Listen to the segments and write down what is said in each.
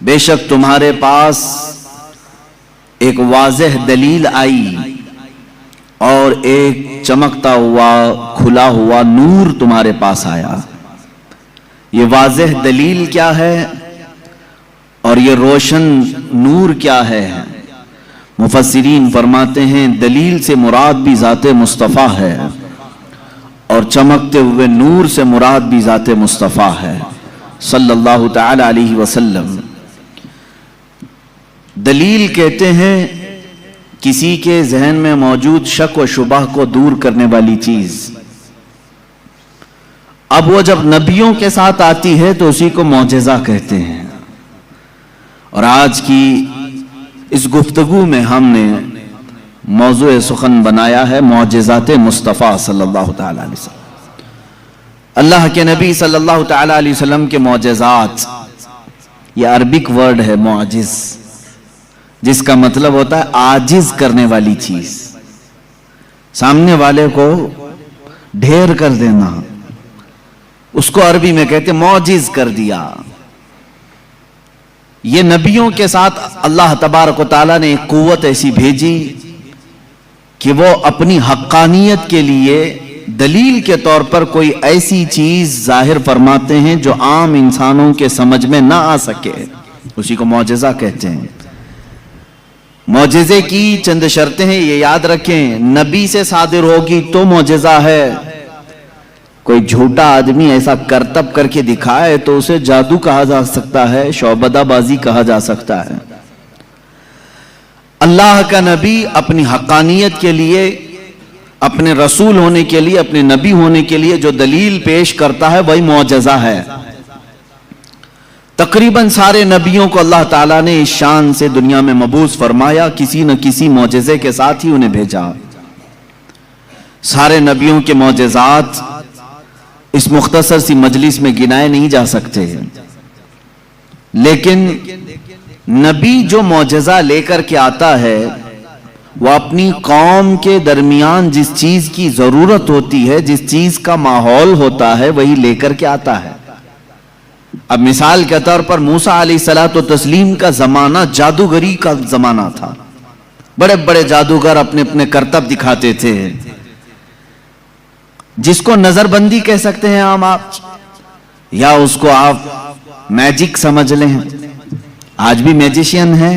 بے شک تمہارے پاس ایک واضح دلیل آئی اور ایک چمکتا ہوا کھلا ہوا نور تمہارے پاس آیا۔ یہ واضح دلیل کیا ہے اور یہ روشن نور کیا ہے؟ مفسرین فرماتے ہیں دلیل سے مراد بھی ذات مصطفیٰ ہے اور چمکتے ہوئے نور سے مراد بھی ذات مصطفیٰ ہے صلی اللہ تعالی علیہ وسلم۔ دلیل کہتے ہیں کسی کے ذہن میں موجود شک و شبہ کو دور کرنے والی چیز۔ اب وہ جب نبیوں کے ساتھ آتی ہے تو اسی کو معجزہ کہتے ہیں۔ اور آج کی اس گفتگو میں ہم نے موضوع سخن بنایا ہے معجزات مصطفیٰ صلی اللہ تعالی علیہ وسلم۔ اللہ کے نبی صلی اللہ تعالی علیہ وسلم کے معجزات، یہ عربک ورڈ ہے معجز، جس کا مطلب ہوتا ہے عاجز کرنے والی چیز، سامنے والے کو ڈھیر کر دینا، اس کو عربی میں کہتے ہیں معجز کر دیا۔ یہ نبیوں کے ساتھ اللہ تبارک و تعالیٰ نے ایک قوت ایسی بھیجی کہ وہ اپنی حقانیت کے لیے دلیل کے طور پر کوئی ایسی چیز ظاہر فرماتے ہیں جو عام انسانوں کے سمجھ میں نہ آ سکے، اسی کو معجزہ کہتے ہیں۔ معجزے کی چند شرطیں ہیں، یہ یاد رکھیں، نبی سے صادر ہوگی تو معجزہ ہے۔ کوئی جھوٹا آدمی ایسا کرتب کر کے دکھائے تو اسے جادو کہا جا سکتا ہے، شعبدہ بازی کہا جا سکتا ہے۔ اللہ کا نبی اپنی حقانیت کے لیے، اپنے رسول ہونے کے لیے، اپنے نبی ہونے کے لیے جو دلیل پیش کرتا ہے وہی معجزہ ہے۔ تقریباً سارے نبیوں کو اللہ تعالیٰ نے اس شان سے دنیا میں مبعوث فرمایا، کسی نہ کسی معجزے کے ساتھ ہی انہیں بھیجا۔ سارے نبیوں کے معجزات اس مختصر سی مجلس میں گنائے نہیں جا سکتے، لیکن نبی جو معجزہ لے کر کے آتا ہے وہ اپنی قوم کے درمیان جس چیز کی ضرورت ہوتی ہے، جس چیز کا ماحول ہوتا ہے وہی لے کر کے آتا ہے۔ اب مثال کے طور پر موسیٰ علیہ الصلوۃ والتسلیم کا زمانہ جادوگری کا زمانہ تھا، بڑے بڑے جادوگر اپنے اپنے کرتب دکھاتے تھے، جس کو نظر بندی کہہ سکتے ہیں عام آپ، یا اس کو آپ میجک سمجھ لیں۔ آج بھی میجیشین ہے،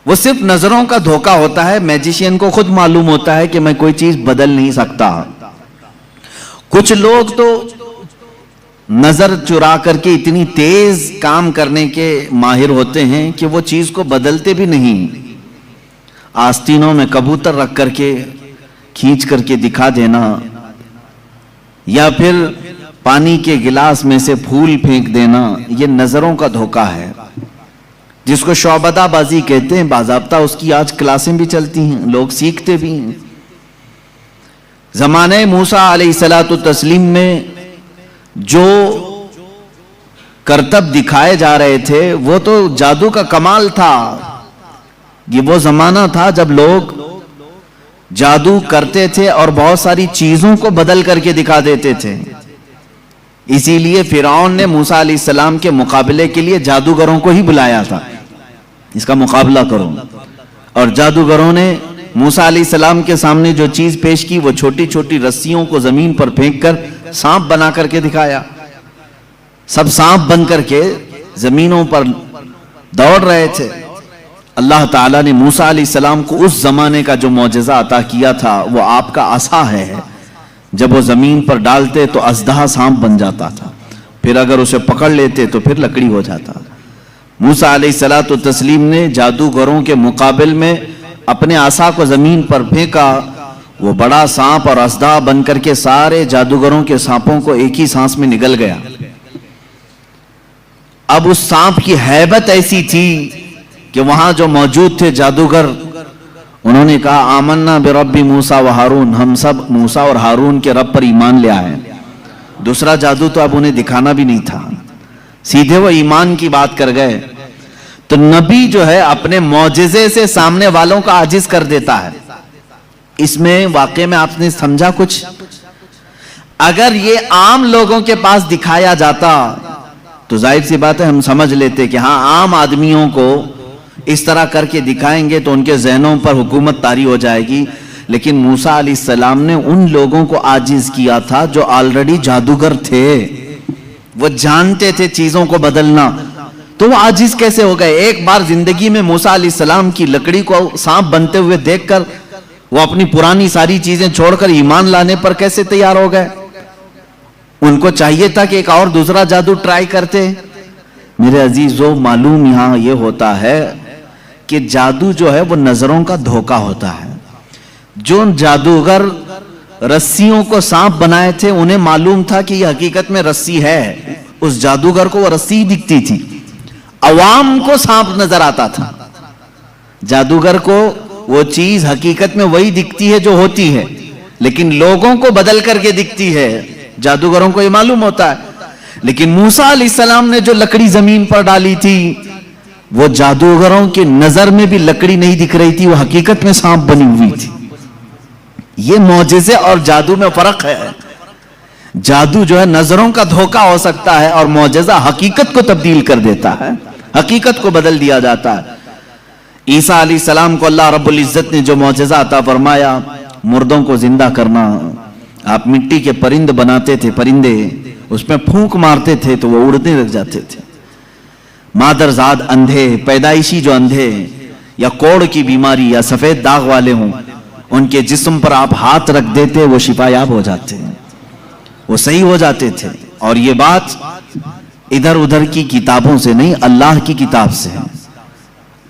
وہ صرف نظروں کا دھوکہ ہوتا ہے۔ میجیشین کو خود معلوم ہوتا ہے کہ میں کوئی چیز بدل نہیں سکتا۔ کچھ لوگ تو نظر چرا کر کے اتنی تیز کام کرنے کے ماہر ہوتے ہیں کہ وہ چیز کو بدلتے بھی نہیں۔ آستینوں میں کبوتر رکھ کر کے کھینچ کر کے دکھا دینا، یا پھر پانی کے گلاس میں سے پھول پھینک دینا، یہ نظروں کا دھوکہ ہے، جس کو شعبدہ بازی کہتے ہیں۔ باضابطہ اس کی آج کلاسیں بھی چلتی ہیں، لوگ سیکھتے بھی ہیں۔ زمانہ موسیٰ علیہ الصلوۃ والتسلیم میں جو کرتب دکھائے جا رہے تھے وہ تو جادو کا کمال تھا۔ یہ وہ زمانہ تھا جب لوگ جادو کرتے تھے اور بہت ساری چیزوں کو بدل کر کے دکھا دیتے تھے۔ اسی لیے فرعون نے موسیٰ علیہ السلام کے مقابلے کے لیے جادوگروں کو ہی بلایا تھا، اس کا مقابلہ کرو۔ اور جادوگروں نے موسیٰ علیہ السلام کے سامنے جو چیز پیش کی وہ چھوٹی چھوٹی رسیوں کو زمین پر پھینک کر سانپ بنا کر کے دکھایا۔ سب سانپ بن کر کے زمینوں پر دوڑ رہے تھے۔ اللہ تعالیٰ نے موسیٰ علیہ السلام کو اس زمانے کا جو معجزہ عطا کیا تھا وہ آپ کا عصا ہے، جب وہ زمین پر ڈالتے تو اژدہا سانپ بن جاتا تھا، پھر اگر اسے پکڑ لیتے تو پھر لکڑی ہو جاتا۔ موسیٰ علیہ الصلوۃ والتسلیم نے جادوگروں کے مقابل میں اپنے عصا کو زمین پر پھینکا، وہ بڑا سانپ اور اژدہا بن کر کے سارے جادوگروں کے سانپوں کو ایک ہی سانس میں نگل گیا۔ اب اس سانپ کی ہیبت ایسی تھی کہ وہاں جو موجود تھے جادوگر، انہوں نے کہا آمنا برب موسیٰ و ہارون، ہم سب موسیٰ اور ہارون کے رب پر ایمان لے آئے۔ دوسرا جادو تو اب انہیں دکھانا بھی نہیں تھا، سیدھے وہ ایمان کی بات کر گئے۔ تو نبی جو ہے اپنے معجزے سے سامنے والوں کا عاجز کر دیتا ہے۔ اس میں واقعے میں آپ نے سمجھا کچھ؟ اگر یہ عام لوگوں کے پاس دکھایا جاتا تو ظاہر سی بات ہے ہم سمجھ لیتے کہ ہاں عام آدمیوں کو اس طرح کر کے دکھائیں گے تو ان کے ذہنوں پر حکومت طاری ہو جائے گی. لیکن موسیٰ علیہ السلام نے ان لوگوں کو عاجز کیا تھا جو آلریڈی جادوگر تھے, وہ جانتے تھے چیزوں کو بدلنا, تو وہ عاجز کیسے ہو گئے؟ ایک بار زندگی میں موسیٰ علیہ السلام کی لکڑی کو سانپ بنتے ہوئے دیکھ کر وہ اپنی پرانی ساری چیزیں چھوڑ کر ایمان لانے پر کیسے تیار ہو گئے؟ ان کو چاہیے تھا کہ ایک اور دوسرا جادو ٹرائی کرتے. میرے عزیزو, معلوم یہاں یہ ہوتا ہے کہ جادو جو ہے وہ نظروں کا دھوکہ ہوتا ہے. جو جادوگر رسیوں کو سانپ بنائے تھے انہیں معلوم تھا کہ یہ حقیقت میں رسی ہے, اس جادوگر کو وہ رسی دکھتی تھی, عوام کو سانپ نظر آتا تھا. جادوگر کو وہ چیز حقیقت میں وہی دکھتی ہے جو ہوتی ہے, لیکن لوگوں کو بدل کر کے دکھتی ہے. جادوگروں کو یہ معلوم ہوتا ہے. لیکن موسیٰ علیہ السلام نے جو لکڑی زمین پر ڈالی تھی وہ جادوگروں کی نظر میں بھی لکڑی نہیں دکھ رہی تھی, وہ حقیقت میں سانپ بنی ہوئی تھی. یہ معجزے اور جادو میں فرق ہے. جادو جو ہے نظروں کا دھوکہ ہو سکتا ہے اور معجزہ حقیقت کو تبدیل کر دیتا ہے, حقیقت کو بدل دیا جاتا ہے. عیسیٰ علیہ السلام کو اللہ رب العزت نے جو معجزہ عطا فرمایا, مردوں کو زندہ کرنا. آپ مٹی کے پرند بناتے تھے, پرندے, اس میں پھونک مارتے تھے تو وہ اڑنے لگ جاتے تھے. مادرزاد اندھے, پیدائشی جو اندھے یا کوڑ کی بیماری یا سفید داغ والے ہوں, ان کے جسم پر آپ ہاتھ رکھ دیتے وہ شفا یاب ہو جاتے ہیں, وہ صحیح ہو جاتے تھے. اور یہ بات ادھر ادھر کی کتابوں سے نہیں, اللہ کی کتاب سے ہے.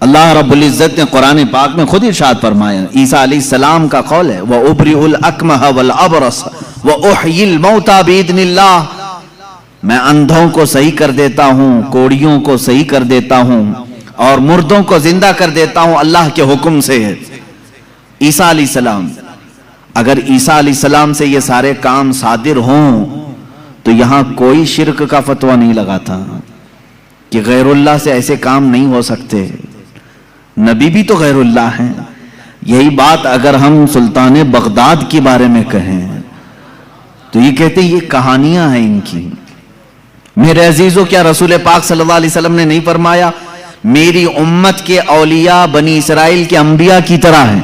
اللہ رب العزت نے قرآن پاک میں خود ارشاد فرمایا, عیسیٰ علیہ السلام کا قول ہے, وَأُبْرِئُ الْأَكْمَحَ وَالْأَبْرَصَ وَأُحْيِي الْمَوْتَى بِإِذْنِ اللَّهِ, میں اندھوں کو صحیح کر دیتا ہوں, کوڑیوں کو صحیح کر دیتا ہوں, اور مردوں کو زندہ کر دیتا ہوں اللہ کے حکم سے. عیسیٰ علیہ السلام, اگر عیسیٰ علیہ السلام سے یہ سارے کام صادر ہوں تو یہاں کوئی شرک کا فتویٰ نہیں لگاتا کہ غیر اللہ سے ایسے کام نہیں ہو سکتے. نبی بھی تو غیر اللہ ہیں. یہی بات اگر ہم سلطان بغداد کے بارے میں کہیں تو یہ کہتے ہیں یہ کہانیاں ہیں ان کی. میرے عزیزو, کیا رسول پاک صلی اللہ علیہ وسلم نے نہیں فرمایا میری امت کے اولیاء بنی اسرائیل کے انبیاء کی طرح ہیں؟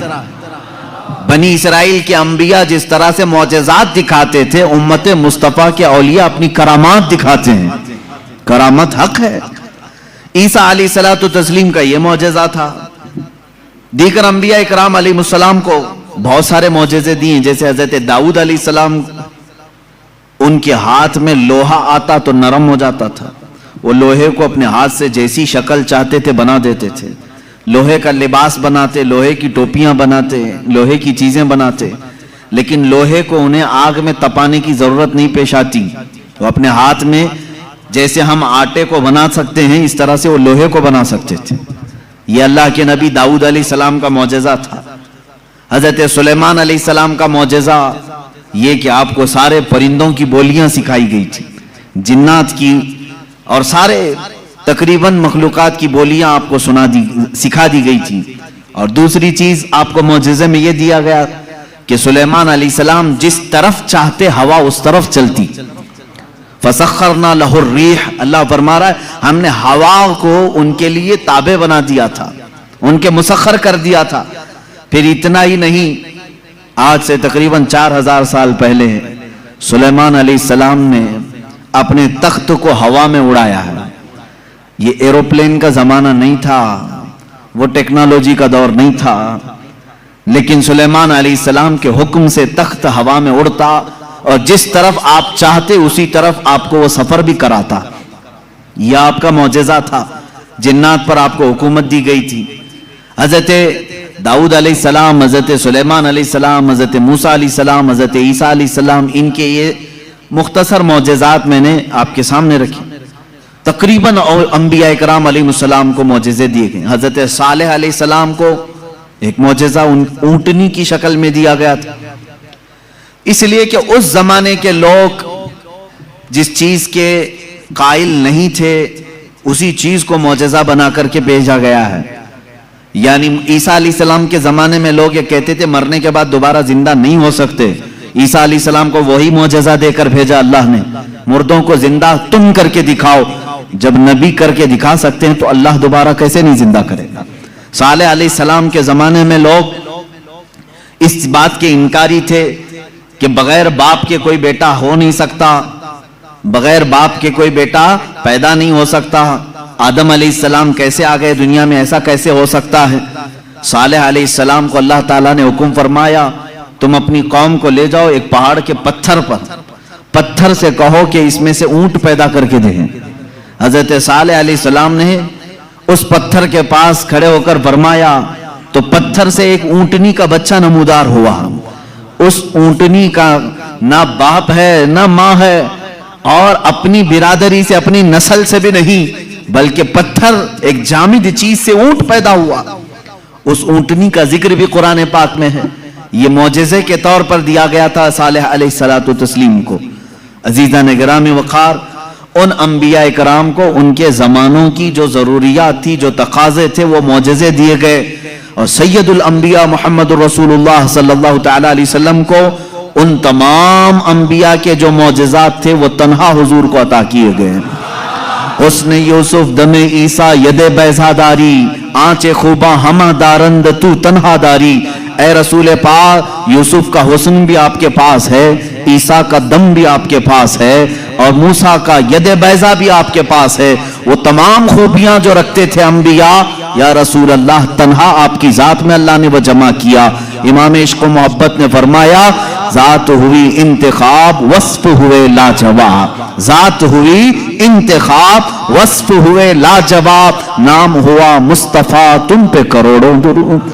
بنی اسرائیل کے انبیاء جس طرح سے معجزات دکھاتے تھے, امت مصطفیٰ کے اولیاء اپنی کرامات دکھاتے ہیں. کرامت حق ہے. عیسیٰ علیہ الصلوۃ والتسلیم کا یہ معجزہ تھا. دیگر انبیاء اکرام علیہ السلام کو بہت سارے معجزے دیے, جیسے حضرت داؤد علیہ السلام, ان کے ہاتھ میں لوہا آتا تو نرم ہو جاتا تھا, وہ لوہے کو اپنے ہاتھ سے جیسی شکل چاہتے تھے بنا دیتے تھے. لوہے کا لباس بناتے, لوہے کی ٹوپیاں بناتے, لوہے کی چیزیں بناتے, لیکن لوہے کو انہیں آگ میں تپانے کی ضرورت نہیں پیش آتی. وہ اپنے ہاتھ میں جیسے ہم آٹے کو بنا سکتے ہیں اس طرح سے وہ لوہے کو بنا سکتے تھے. یہ اللہ کے نبی داؤد علیہ السلام کا معجزہ تھا. حضرت سلیمان علیہ السلام کا معجزہ یہ کہ آپ کو سارے پرندوں کی بولیاں سکھائی گئی تھی, جنات کی اور سارے تقریباً مخلوقات کی بولیاں آپ کو سکھا دی گئی تھی. اور دوسری چیز آپ کو معجزے میں یہ دیا گیا کہ سلیمان علیہ السلام جس طرف چاہتے ہوا اس طرف چلتی. فَسَخَّرْنَا لَهُ الرِّيحَ, اللہ فرما رہا ہے ہم نے ہوا کو ان کے لیے تابع بنا دیا تھا, ان کے مسخر کر دیا تھا. پھر اتنا ہی نہیں, آج سے تقریباً 4000 سال پہلے سلیمان علیہ السلام نے اپنے تخت کو ہوا میں اڑایا ہے. یہ ایروپلین کا زمانہ نہیں تھا, وہ ٹیکنالوجی کا دور نہیں تھا, لیکن سلیمان علیہ السلام کے حکم سے تخت ہوا میں اڑتا اور جس طرف آپ چاہتے اسی طرف آپ کو وہ سفر بھی کراتا. یہ آپ کا معجزہ تھا. جنات پر آپ کو حکومت دی گئی تھی. حضرت داؤد علیہ السلام, حضرت سلیمان علیہ السلام, حضرت موسیٰ علیہ السلام, حضرت عیسیٰ علیہ السلام, ان کے یہ مختصر معجزات میں نے آپ کے سامنے رکھی. تقریباً انبیاء اکرام علیہ السلام کو معجزے دیے گئے. حضرت صالح علیہ السلام کو ایک معجزہ اونٹنی کی شکل میں دیا گیا تھا, اس لیے کہ اس زمانے کے لوگ جس چیز کے قائل نہیں تھے اسی چیز کو معجزہ بنا کر کے بھیجا گیا ہے. یعنی عیسیٰ علیہ السلام کے زمانے میں لوگ یہ کہتے تھے مرنے کے بعد دوبارہ زندہ نہیں ہو سکتے. عیسیٰ علیہ السلام کو وہی معجزہ دے کر بھیجا اللہ نے, مردوں کو زندہ تم کر کے دکھاؤ. جب نبی کر کے دکھا سکتے ہیں تو اللہ دوبارہ کیسے نہیں زندہ کرے گا؟ صالح علیہ السلام کے زمانے میں لوگ اس بات کے انکاری تھے کہ بغیر باپ کے کوئی بیٹا ہو نہیں سکتا، بغیر باپ کے کوئی بیٹا پیدا نہیں ہو سکتا، آدم علیہ السلام کیسے آ گئے دنیا میں، ایسا کیسے ہو سکتا ہے؟ صالح علیہ السلام کو اللہ تعالیٰ نے حکم فرمایا تم اپنی قوم کو لے جاؤ ایک پہاڑ کے پتھر سے کہو کہ اس میں سے اونٹ پیدا کر کے دیں۔ حضرت صالح علیہ السلام نے اس پتھر کے پاس کھڑے ہو کر فرمایا تو پتھر سے ایک اونٹنی کا بچہ نمودار ہوا۔ اس اونٹنی کا نہ باپ ہے نہ ماں ہے اور اپنی برادری سے اپنی نسل سے بھی نہیں، بلکہ پتھر ایک جامد چیز سے اونٹ پیدا ہوا۔ اس اونٹنی کا ذکر بھی قرآن پاک میں ہے۔ یہ معجزے کے طور پر دیا گیا تھا صالح علیہ السلام کو۔ عزیزان گرامی وقار، ان انبیاء کرام کو ان کے زمانوں کی جو ضروریات تھی، جو تقاضے تھے، وہ معجزے دیے گئے، اور سید الانبیاء محمد رسول اللہ صلی اللہ تعالی علیہ وسلم کو ان تمام انبیاء کے جو معجزات تھے وہ تنہا حضور کو عطا کیے گئے۔ حسن یوسف دم عیسیٰ ید بیضا داری، آنچ خوباں ہمہ دارند تو تنہا داری۔ اے رسول پاک، یوسف کا حسن بھی آپ کے پاس ہے، عیسیٰ کا دم بھی آپ کے پاس ہے، اور موسیٰ کا ید بیضا بھی آپ کے پاس ہے۔ وہ تمام خوبیاں جو رکھتے تھے انبیاء، یا رسول اللہ تنہا آپ کی ذات میں اللہ نے وہ جمع کیا۔ امام عشق و محبت نے فرمایا ذات ہوئی انتخاب وصف ہوئے لاجواب، ذات ہوئی انتخاب وصف ہوئے لاجواب، نام ہوا مصطفیٰ تم پہ کروڑوں درود۔